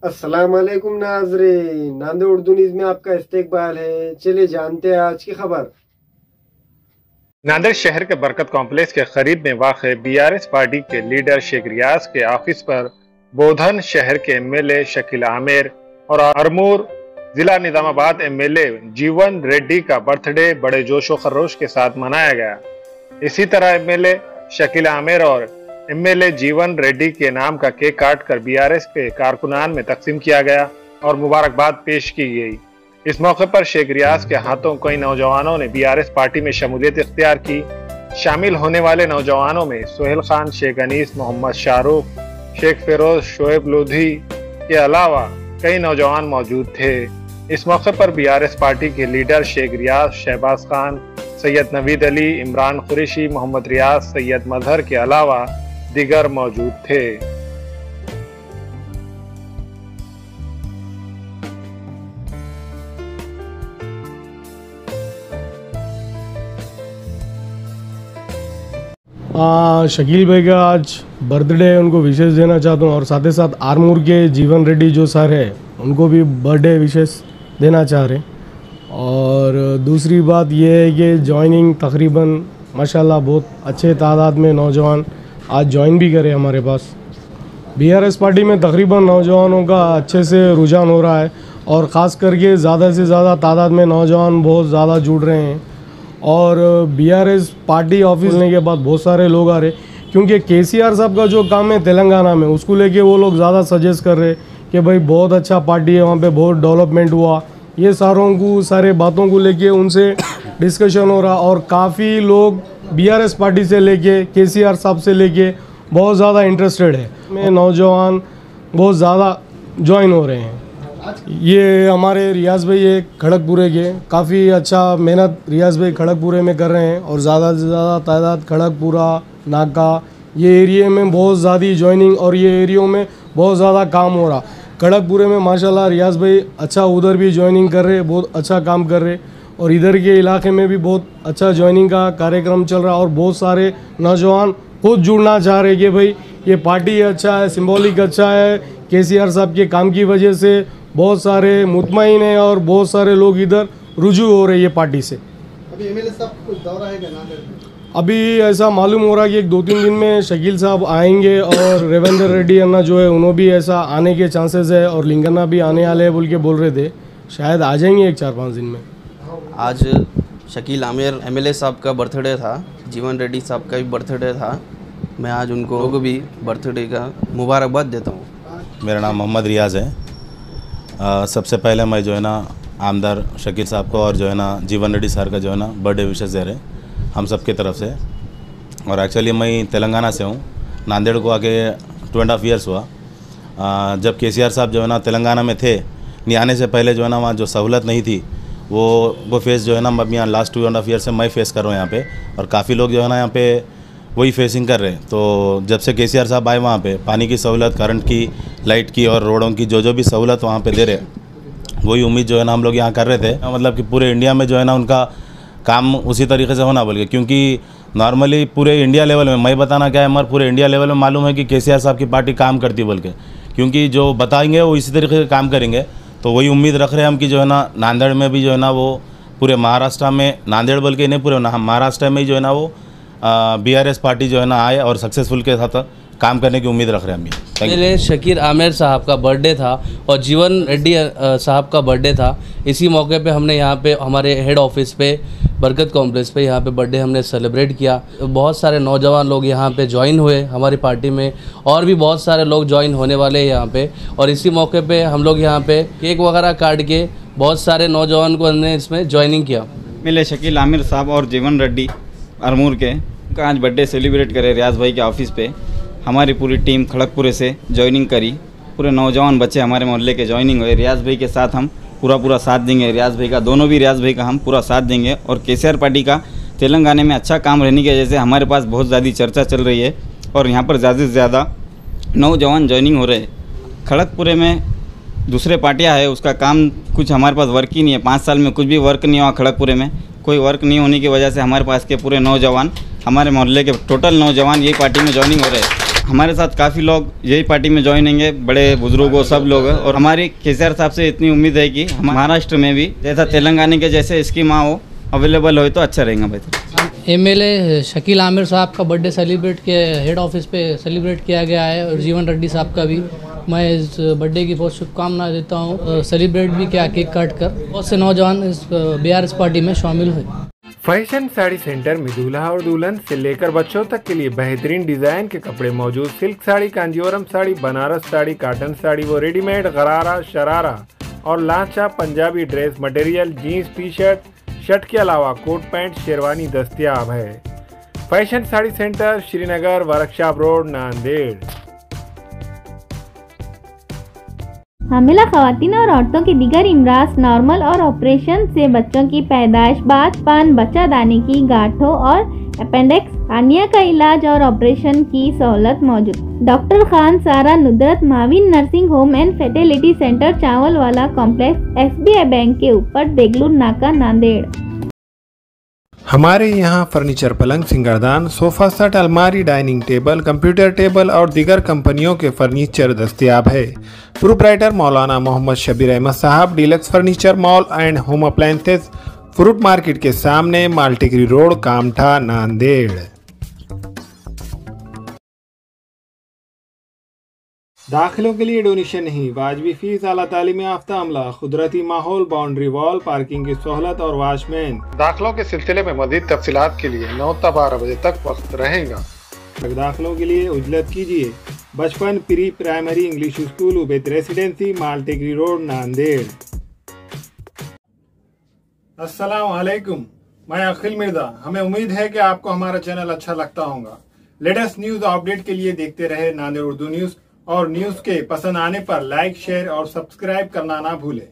अस्सलाम वालेकुम नाज़रीन, नांदेड़ उर्दू न्यूज़ में आपका इस्तकबाल है। चलिए जानते हैं आज की खबर। नांदेड़ शहर के बरकत कॉम्प्लेक्स के करीब में वाक़ बीआरएस पार्टी के लीडर शेख रियाज के ऑफिस पर बोधन शहर के एमएलए शकील आमिर और आरमूर जिला निजामाबाद एमएलए जीवन रेड्डी का बर्थडे बड़े जोशो खरोश के साथ मनाया गया। इसी तरह एमएलए शकील आमिर और एमएलए जीवन रेड्डी के नाम का केक काट कर बीआरएस के कारकुनान में तकसीम किया गया और मुबारकबाद पेश की गई। इस मौके पर शेख रियाज के हाथों कई नौजवानों ने बीआरएस पार्टी में शमूलियत इख्तियार की। शामिल होने वाले नौजवानों में सोहेल खान, शेख अनीस, मोहम्मद शाहरुख, शेख फिरोज, शोएब लोधी के अलावा कई नौजवान मौजूद थे। इस मौके पर बीआरएस पार्टी के लीडर शेख रियाज, शहबाज खान, सैयद नवीद अली, इमरान कुरैशी, मोहम्मद रियाज, सैयद मजहर के अलावा दीगर मौजूद थे। शकील भाई का आज बर्थडे है, उनको विशेष देना चाहता हूँ और साथ ही साथ आरमूर के जीवन रेड्डी जो सर है उनको भी बर्थडे विशेष देना चाह रहे। और दूसरी बात ये है कि जॉइनिंग तकरीबन माशाल्लाह बहुत अच्छे तादाद में नौजवान आज ज्वाइन भी करे हमारे पास। बीआरएस पार्टी में तकरीबन नौजवानों का अच्छे से रुझान हो रहा है और ख़ास करके ज़्यादा से ज़्यादा तादाद में नौजवान बहुत ज़्यादा जुड़ रहे हैं। और बीआरएस पार्टी ऑफिस लेने के बाद बहुत सारे लोग आ रहे, क्योंकि केसीआर साहब का जो काम है तेलंगाना में उसको लेके वो लोग ज़्यादा सजेस्ट कर रहे कि भाई बहुत अच्छा पार्टी है, वहाँ पे बहुत डेवलपमेंट हुआ। ये सारे बातों को लेके उनसे डिस्कशन हो रहा और काफ़ी लोग बीआरएस पार्टी से लेके केसीआर साहब से लेके बहुत ज़्यादा इंटरेस्टेड है। में नौजवान बहुत ज़्यादा ज्वाइन हो रहे हैं। ये हमारे रियाज भाई है खड़गपुरे के, काफ़ी अच्छा मेहनत रियाज भाई खड़गपुरे में कर रहे हैं और ज़्यादा से ज़्यादा तादाद खड़गपुरा, नाका ये एरिया में बहुत ज़्यादा ज्वाइनिंग और ये एरियो में बहुत ज़्यादा काम हो रहा। खड़गपुरे में माशाल्लाह रियाज भाई अच्छा उधर भी ज्वाइनिंग कर रहे, बहुत अच्छा काम कर रहे और इधर के इलाके में भी बहुत अच्छा ज्वाइनिंग का कार्यक्रम चल रहा और बहुत सारे नौजवान खुद जुड़ना चाह रहे कि भाई ये पार्टी अच्छा है, सिंबॉलिक अच्छा है। केसीआर साहब के काम की वजह से बहुत सारे मुतमईन हैं और बहुत सारे लोग इधर रुजू हो रहे ये पार्टी से। अभी एमएलए साहब कुछ दौरा है क्या नांदेड़ में? अभी ऐसा मालूम हो रहा है कि 2-3 दिन में शकील साहब आएंगे और रेवेंद्र रेड्डी अन्ना जो है उन्होंने भी ऐसा आने के चांसेस है और लिंगन्ना भी आने वाले हैं बोल के बोल रहे थे, शायद आ जाएंगे 1-4-5 दिन में। आज शकील आमिर एमएलए साहब का बर्थडे था, जीवन रेड्डी साहब का भी बर्थडे था। मैं आज उनको भी बर्थडे का मुबारकबाद देता हूँ। मेरा नाम मोहम्मद रियाज है। सबसे पहले मैं जो है ना आमदार शकील साहब को और जो है ना जीवन रेड्डी सर का जो है ना बर्थडे विशेष दे रहे हम सब की तरफ से। और एक्चुअली मैं तेलंगाना से हूँ, नांदेड़ को आके 2.5 ईयर्स हुआ। जब केसीआर साहब जो है ना तेलंगाना में थे, नहीं आने से पहले जो है ना वहाँ जो सहूलत नहीं थी वो फेस जो है ना अभी यहाँ लास्ट 2.5 ईयर से मैं फेस कर रहा हूँ यहाँ पे। और काफ़ी लोग जो है ना यहाँ पे वही फेसिंग कर रहे हैं। तो जब से केसीआर साहब आए वहाँ पे पानी की सहूलत, करंट की, लाइट की और रोडों की जो भी सहूलत वहाँ पे दे रहे, वही उम्मीद जो है ना हम लोग यहाँ कर रहे थे, मतलब कि पूरे इंडिया में जो है ना उनका काम उसी तरीके से होना बोल के। क्योंकि नॉर्मली पूरे इंडिया लेवल में मैं बताना क्या है, मगर पूरे इंडिया लेवल में मालूम है कि केसीआर साहब की पार्टी काम करती बोल के, क्योंकि जो बताएंगे वो इसी तरीके से काम करेंगे। तो वही उम्मीद रख रहे हैं हम कि जो है ना नांदेड़ में भी जो है ना वो पूरे महाराष्ट्र में, नांदेड़ बोल के नहीं पूरे महाराष्ट्र में ही जो है ना वो बीआरएस पार्टी जो है ना आए और सक्सेसफुल के साथ काम करने की उम्मीद रख रहे हैं हम। पहले शकील आमिर साहब का बर्थडे था और जीवन रेड्डी साहब का बर्थडे था। इसी मौके पे हमने यहाँ पे हमारे हेड ऑफिस पे बरकत कॉम्प्लेक्स पे यहाँ पे बर्थडे हमने सेलिब्रेट किया। बहुत सारे नौजवान लोग यहाँ पे ज्वाइन हुए हमारी पार्टी में और भी बहुत सारे लोग ज्वाइन होने वाले हैं यहाँ पे। और इसी मौके पे हम लोग यहाँ पे केक वगैरह काट के बहुत सारे नौजवान को हमने इसमें ज्वाइनिंग किया। मिले शकील आमिर साहब और जीवन रेड्डी आरमूर के का आज बर्थडे सेलिब्रेट करे रियाज भाई के ऑफिस पे। हमारी पूरी टीम खड़गपुरे से ज्वाइनिंग करी, पूरे नौजवान बच्चे हमारे मोहल्ले के ज्वाइनिंग हुए। रियाज भाई के साथ हम पूरा साथ देंगे, रियाज भाई का, दोनों भी रियाज भाई का हम पूरा साथ देंगे। और केसीआर पार्टी का तेलंगाना में अच्छा काम रहने की वजह से हमारे पास बहुत ज़्यादा चर्चा चल रही है और यहाँ पर ज़्यादा से ज़्यादा नौजवान ज्वाइनिंग हो रहे हैं। खड़गपुरे में दूसरे पार्टियाँ है, उसका काम कुछ हमारे पास वर्क ही नहीं है। 5 साल में कुछ भी वर्क नहीं हुआ खड़गपुरे में। कोई वर्क नहीं होने की वजह से हमारे पास के पूरे नौजवान, हमारे मोहल्ले के टोटल नौजवान यही पार्टी में ज्वाइनिंग हो रहे हैं। हमारे साथ काफ़ी लोग यही पार्टी में ज्वाइन होंगे, बड़े बुजुर्गों सब लोग हैं। और हमारी केसीआर साहब से इतनी उम्मीद है कि महाराष्ट्र में भी जैसा तेलंगाना के जैसे स्कीम हो अवेलेबल हो तो अच्छा रहेगा बेहतर। एमएलए शकील आमिर साहब का बर्थडे सेलिब्रेट के हेड ऑफिस पे सेलिब्रेट किया गया है और जीवन रेड्डी साहब का भी मैं इस बर्थडे की बहुत शुभकामनाएं देता हूँ। सेलिब्रेट भी किया केक काट कर। बहुत से नौजवान इस बीआरएस पार्टी में शामिल हुए। फैशन साड़ी सेंटर में दूल्हा और दुल्हन से लेकर बच्चों तक के लिए बेहतरीन डिजाइन के कपड़े मौजूद। सिल्क साड़ी, कांजीवरम साड़ी, बनारस साड़ी, कॉटन साड़ी व रेडीमेड गरारा, शरारा और लांचा Punjabi dress material, jeans, T shirt, shirt के अलावा कोट पैंट, शेरवानी दस्तयाब है। Fashion sari centre, Srinagar, workshop road, Nanded. हामिला खवातीन और औरतों की दीगर इमराज, नॉर्मल और ऑपरेशन से बच्चों की पैदाइश, बाजपान, बच्चादानी की गांठों और अपेंडिक्स, हार्निया का इलाज और ऑपरेशन की सहूलत मौजूद। डॉक्टर खान सारा नुदरत माविन nursing home and fertility centre, चावल वाला कॉम्प्लेक्स, एसबीआई बैंक के ऊपर, देगलूर नाका, नांदेड़। हमारे यहाँ फर्नीचर, पलंग, सिंगारदान, सोफा सेट, अलमारी, डाइनिंग टेबल, कंप्यूटर टेबल और दीगर कंपनियों के फर्नीचर दस्तयाब है। प्रोप्राइटर मौलाना मोहम्मद शबीर अहमद साहब, deluxe furniture mall and home appliances, fruit market के सामने, माल्टीगिरी रोड, कामठा, नांदेड़। दाखिलों के लिए डोनेशन नहीं, वाजबी फीस, आला तालीम याफ्ता अमला, कुदरती माहौल, बाउंड्री वॉल, पार्किंग की सहूलत और वॉचमैन। दाखिलों के सिलसिले में मज़ीद तफसीलात के लिए 9 से 12 बजे तक वक्त रहेगा। दाखिलों के लिए उजलत कीजिए Bachpan pre primary English school, Ubaid residency, माल्टीगिरी रोड, नांदेड़। अस्सलाम वालेकुम, मैं अखिल मिर्जा। हमें उम्मीद है कि आपको हमारा चैनल अच्छा लगता होगा। लेटेस्ट न्यूज अपडेट के लिए देखते रहे नांदेड़ उर्दू न्यूज और न्यूज के पसंद आने पर लाइक, शेयर और सब्सक्राइब करना ना भूलें।